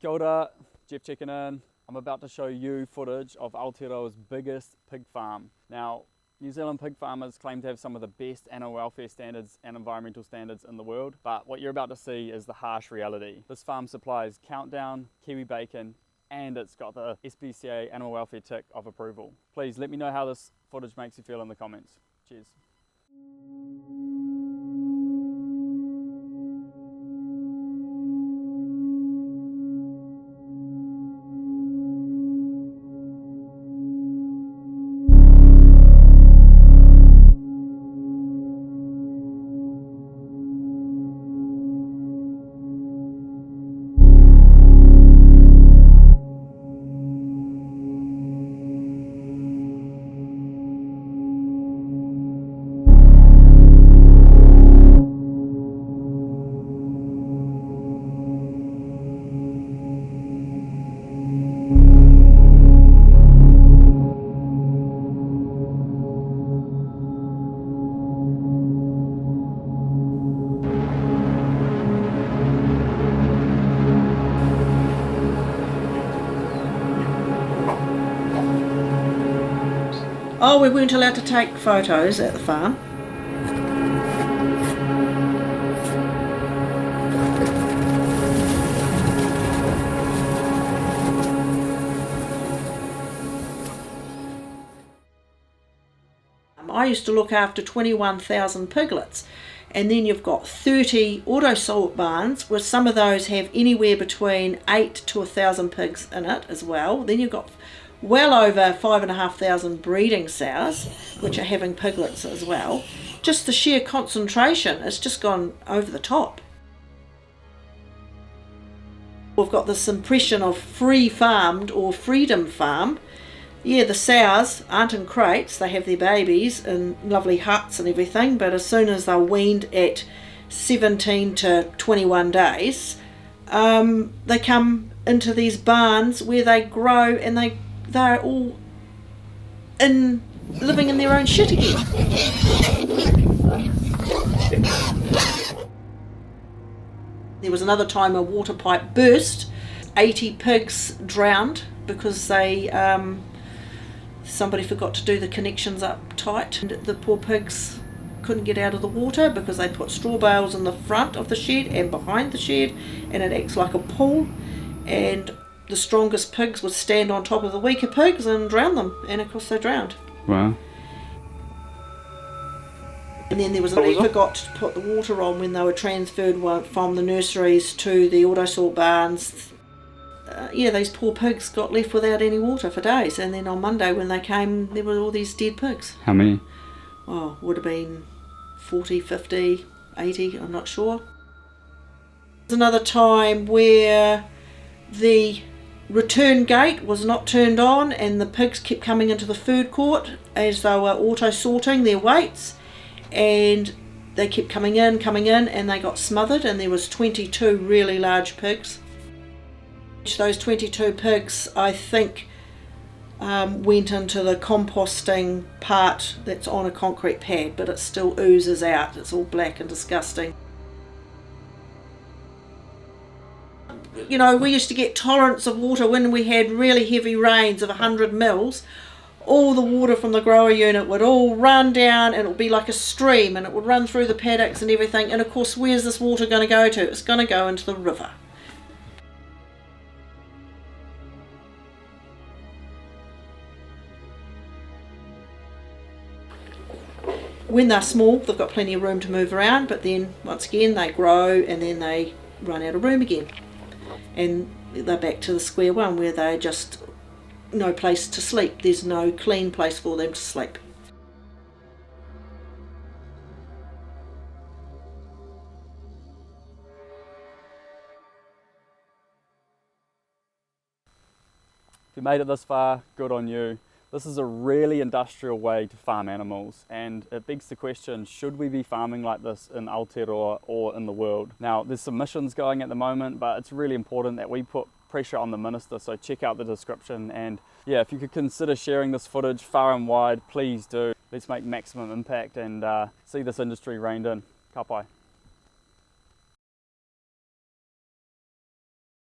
Kia ora, Jeff checking in. I'm about to show you footage of Aotearoa's biggest pig farm. Now, New Zealand pig farmers claim to have some of the best animal welfare standards and environmental standards in the world, but what you're about to see is the harsh reality. This farm supplies Countdown, Kiwi bacon, and it's got the SPCA animal welfare tick of approval. Please let me know how this footage makes you feel in the comments. Cheers. Oh, we weren't allowed to take photos at the farm. I used to look after 21,000 piglets, and then you've got 30 auto-sort barns, where some of those have anywhere between 8 to 1,000 pigs in it as well. Then you've got well over 5,500 breeding sows, which are having piglets as well. Just the sheer concentration has just gone over the top. We've got this impression of free farmed or freedom farm. Yeah, the sows aren't in crates, they have their babies in lovely huts and everything, but as soon as they're weaned at 17 to 21 days, they come into these barns where they grow and they're all living in their own shit again. There was another time a water pipe burst. 80 pigs drowned because somebody forgot to do the connections up tight. And the poor pigs couldn't get out of the water because they put straw bales in the front of the shed and behind the shed, and it acts like a pool, and the strongest pigs would stand on top of the weaker pigs and drown them, and of course they drowned. Wow. And then there was somebody forgot to put the water on when they were transferred from the nurseries to the auto-sort barns. Yeah, these poor pigs got left without any water for days, and then on Monday when they came, there were all these dead pigs. How many? Oh, would have been 40, 50, 80, I'm not sure. There's another time where the return gate was not turned on and the pigs kept coming into the food court as they were auto-sorting their weights, and they kept coming in and they got smothered, and there was 22 really large pigs. Those 22 pigs, I think, went into the composting part that's on a concrete pad, but it still oozes out. It's all black and disgusting. You know, we used to get torrents of water when we had really heavy rains of 100 mils. All the water from the grower unit would all run down, and it would be like a stream, and it would run through the paddocks and everything. And of course, where's this water going to go to? It's going to go into the river. When they're small, they've got plenty of room to move around, but then once again they grow and then they run out of room again. And they're back to the square one where they're just no place to sleep. There's no clean place for them to sleep. If you made it this far, good on you. This is a really industrial way to farm animals, and it begs the question, should we be farming like this in Aotearoa or in the world? Now, there's some missions going at the moment, but it's really important that we put pressure on the minister, so check out the description. And yeah, if you could consider sharing this footage far and wide, please do. Let's make maximum impact and see this industry reined in. Ka pai.